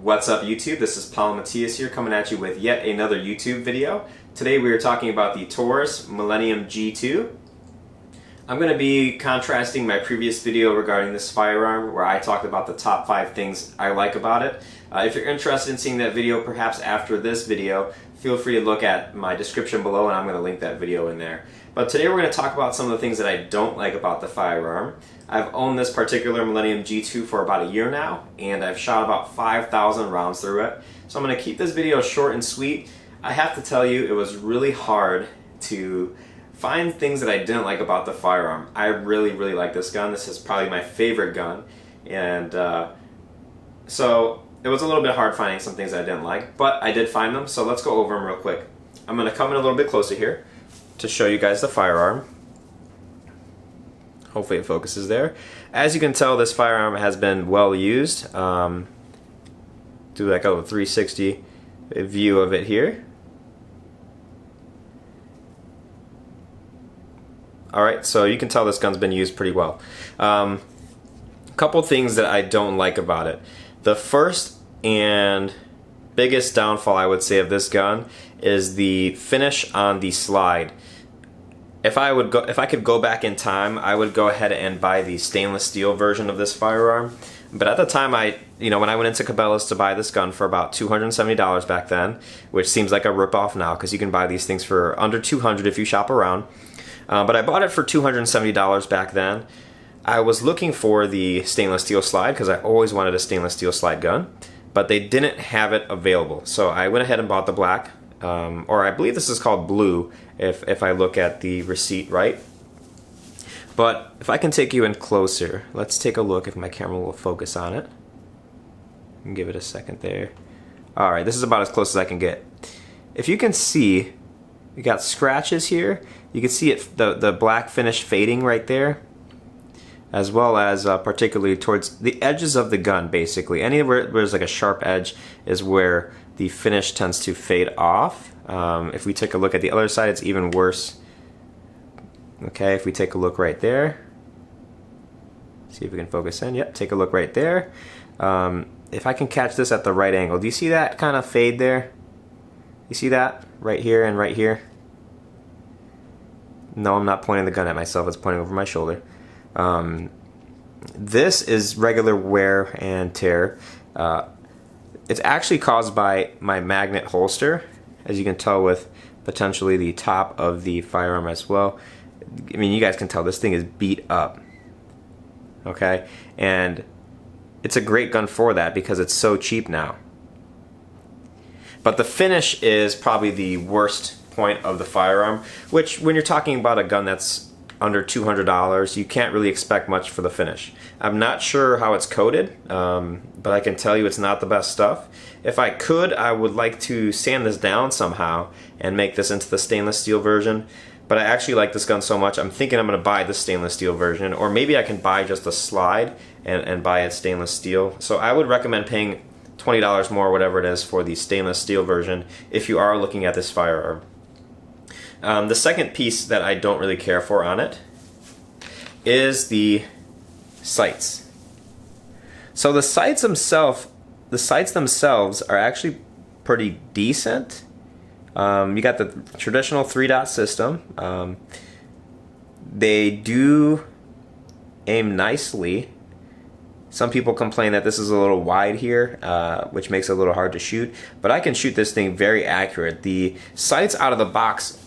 What's up YouTube? This is Paul Matthias here coming at you with yet another YouTube video. Today we are talking about the Taurus Millenium G2. I'm going to be contrasting my previous video regarding this firearm where I talked about the top 5 things I like about it. If you're interested in seeing that video perhaps after this video, feel free to look at my description below and I'm going to link that video in there. But today we're going to talk about some of the things that I don't like about the firearm. I've owned this particular Millenium G2 for about a year now, and I've shot about 5,000 rounds through it. So I'm going to keep this video short and sweet. I have to tell you, it was really hard to find things that I didn't like about the firearm. I really like this gun. This is probably my favorite gun, and so it was a little bit hard finding some things I didn't like, but I did find them, so let's go over them real quick. I'm going to come in a little bit closer here to show you guys the firearm. Hopefully it focuses there. As you can tell, this firearm has been well used. Do like a 360 view of it here. Alright, so you can tell this gun's been used pretty well. Couple things that I don't like about it. The first and biggest downfall I would say of this gun is the finish on the slide. If I could go back in time, I would go ahead and buy the stainless steel version of this firearm. But at the time, when I went into Cabela's to buy this gun for about $270 back then, which seems like a ripoff now because you can buy these things for under $200 if you shop around. But I bought it for $270 back then. I was looking for the stainless steel slide because I always wanted a stainless steel slide gun, but they didn't have it available. So I went ahead and bought the black, or I believe this is called blue if I look at the receipt right. But if I can take you in closer, let's take a look if my camera will focus on it. Give it a second there. Alright, this is about as close as I can get. If you can see, you got scratches here. You can see it, the black finish fading right there, as well as particularly towards the edges of the gun, basically. Anywhere where there's like a sharp edge is where the finish tends to fade off. If we take a look at the other side, it's even worse. Okay, if we take a look right there, see if we can focus in. Yep, take a look right there. If I can catch this at the right angle, do you see that kind of fade there? You see that? Right here and right here? No, I'm not pointing the gun at myself, it's pointing over my shoulder. This is regular wear and tear. It's actually caused by my magnet holster, as you can tell with potentially the top of the firearm as well. I mean, you guys can tell this thing is beat up. Okay? And it's a great gun for that because it's so cheap now. But the finish is probably the worst point of the firearm, which when you're talking about a gun that's under $200, you can't really expect much for the finish. I'm not sure how it's coated, but I can tell you it's not the best stuff. If I could, I would like to sand this down somehow and make this into the stainless steel version, but I actually like this gun so much I'm thinking I'm going to buy the stainless steel version, or maybe I can buy just a slide and buy it stainless steel. So I would recommend paying $20 more, whatever it is, for the stainless steel version if you are looking at this firearm. The second piece that I don't really care for on it is the sights. So the sights themselves are actually pretty decent. You got the traditional 3-dot system. They do aim nicely. Some people complain that this is a little wide here, which makes it a little hard to shoot, but I can shoot this thing very accurate. The sights out of the box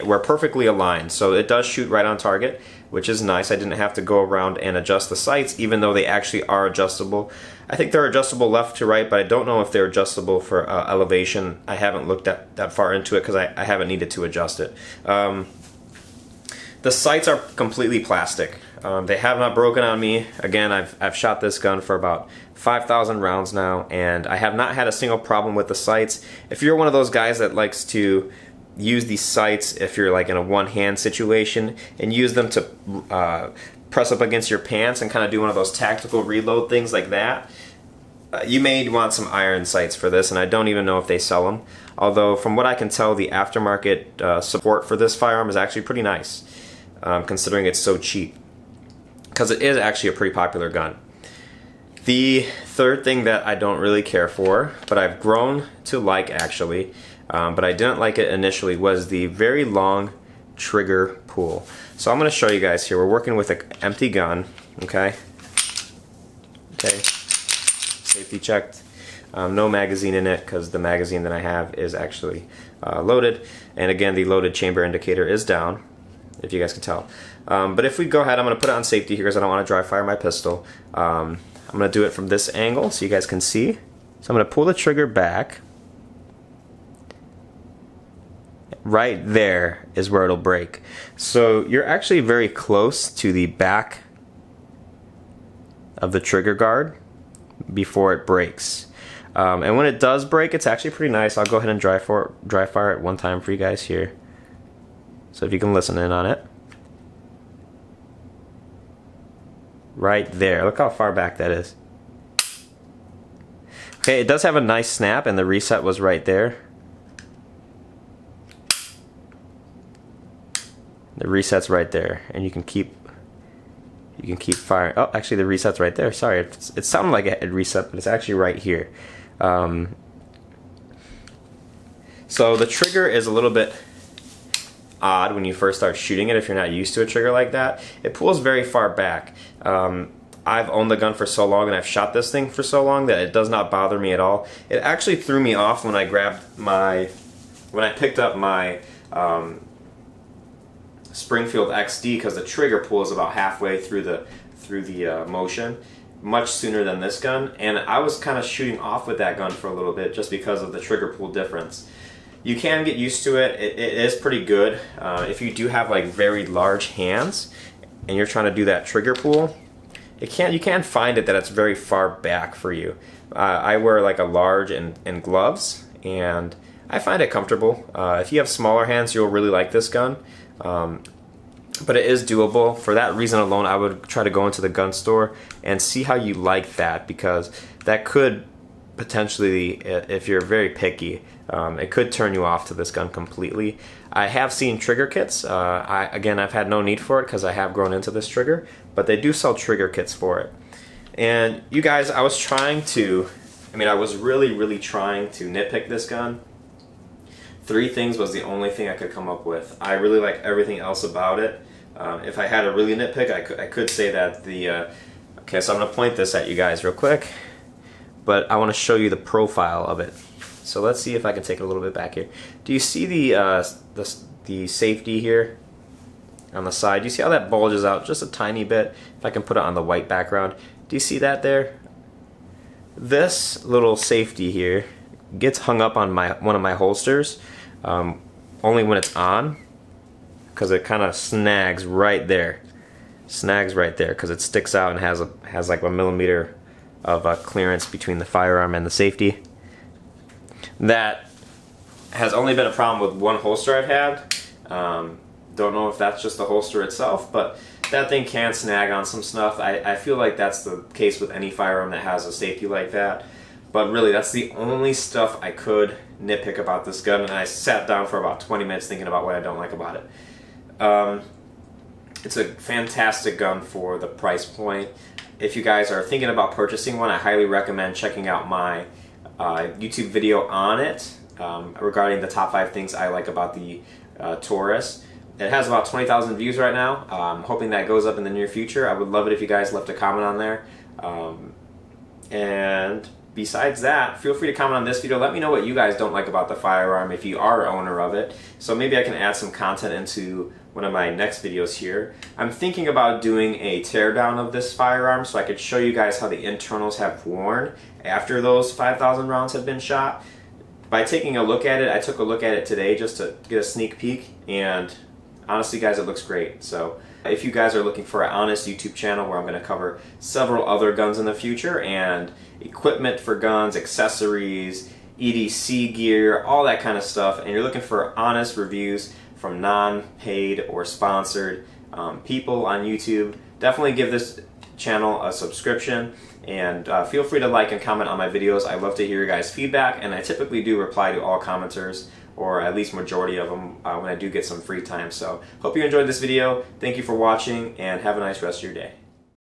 were perfectly aligned, so it does shoot right on target, which is nice. I didn't have to go around and adjust the sights, even though they actually are adjustable. I think they're adjustable left to right, but I don't know if they're adjustable for elevation. I haven't looked that far into it because I haven't needed to adjust it. The sights are completely plastic. They have not broken on me. Again, I've shot this gun for about 5,000 rounds now, and I have not had a single problem with the sights. If you're one of those guys that likes to use these sights if you're like in a one-hand situation and use them to press up against your pants and kind of do one of those tactical reload things like that, you may want some iron sights for this, and I don't even know if they sell them. Although from what I can tell, the aftermarket support for this firearm is actually pretty nice, considering it's so cheap, because it is actually a pretty popular gun. The third thing that I don't really care for, but I've grown to like actually, but I didn't like it initially, was the very long trigger pull. So I'm going to show you guys here. We're working with an empty gun, okay? Okay, safety checked. No magazine in it because the magazine that I have is actually loaded. And again, the loaded chamber indicator is down, if you guys can tell. But if we go ahead, I'm going to put it on safety here because I don't want to dry fire my pistol. I'm going to do it from this angle so you guys can see. So I'm going to pull the trigger back. Right there is where it'll break. So you're actually very close to the back of the trigger guard before it breaks. And when it does break, it's actually pretty nice. I'll go ahead and dry fire it one time for you guys here. So if you can listen in on it. Right there. Look how far back that is. Okay, it does have a nice snap, and the reset was right there. The reset's right there, and you can keep firing. Oh, actually, the reset's right there. Sorry, it sounded like it had reset, but it's actually right here. So the trigger is a little bit odd when you first start shooting it if you're not used to a trigger like that. It pulls very far back. I've owned the gun for so long and I've shot this thing for so long that it does not bother me at all. It actually threw me off when I picked up my Springfield XD because the trigger pulls about halfway through the motion, much sooner than this gun, and I was kind of shooting off with that gun for a little bit just because of the trigger pull difference. You can get used to it. It is pretty good. If you do have like very large hands and you're trying to do that trigger pull, you can find it that it's very far back for you. I wear like a large and gloves, and I find it comfortable. If you have smaller hands, you'll really like this gun. But it is doable. For that reason alone, I would try to go into the gun store and see how you like that, because that could potentially, if you're very picky, it could turn you off to this gun completely. I have seen trigger kits. Again, I've had no need for it because I have grown into this trigger, but they do sell trigger kits for it. And you guys, I was really trying to nitpick this gun. 3 things was the only thing I could come up with. I really like everything else about it. If I had to really nitpick, I could say that the... okay, so I'm going to point this at you guys real quick, but I want to show you the profile of it. So let's see if I can take it a little bit back here. Do you see the safety here on the side? Do you see how that bulges out just a tiny bit? If I can put it on the white background. Do you see that there? This little safety here gets hung up on one of my holsters only when it's on, because it kind of snags right there. Snags right there because it sticks out and has like 1 millimeter of clearance between the firearm and the safety. That has only been a problem with one holster I've had. Don't know if that's just the holster itself, but that thing can snag on some stuff. I feel like that's the case with any firearm that has a safety like that. But really, that's the only stuff I could nitpick about this gun, and I sat down for about 20 minutes thinking about what I don't like about it. It's a fantastic gun for the price point. If you guys are thinking about purchasing one, I highly recommend checking out my YouTube video on it regarding the top 5 things I like about the Taurus. It has about 20,000 views right now. I'm hoping that goes up in the near future. I would love it if you guys left a comment on there. And besides that, feel free to comment on this video. Let me know what you guys don't like about the firearm if you are an owner of it. So maybe I can add some content into one of my next videos here. I'm thinking about doing a teardown of this firearm so I could show you guys how the internals have worn after those 5,000 rounds have been shot. By taking a look at it, I took a look at it today just to get a sneak peek, and honestly guys, it looks great. So if you guys are looking for an honest YouTube channel where I'm going to cover several other guns in the future and equipment for guns, accessories, EDC gear, all that kind of stuff, and you're looking for honest reviews from non-paid or sponsored people on YouTube, definitely give this channel a subscription, and feel free to like and comment on my videos. I love to hear your guys' feedback, and I typically do reply to all commenters, or at least majority of them when I do get some free time. So hope you enjoyed this video. Thank you for watching, and have a nice rest of your day.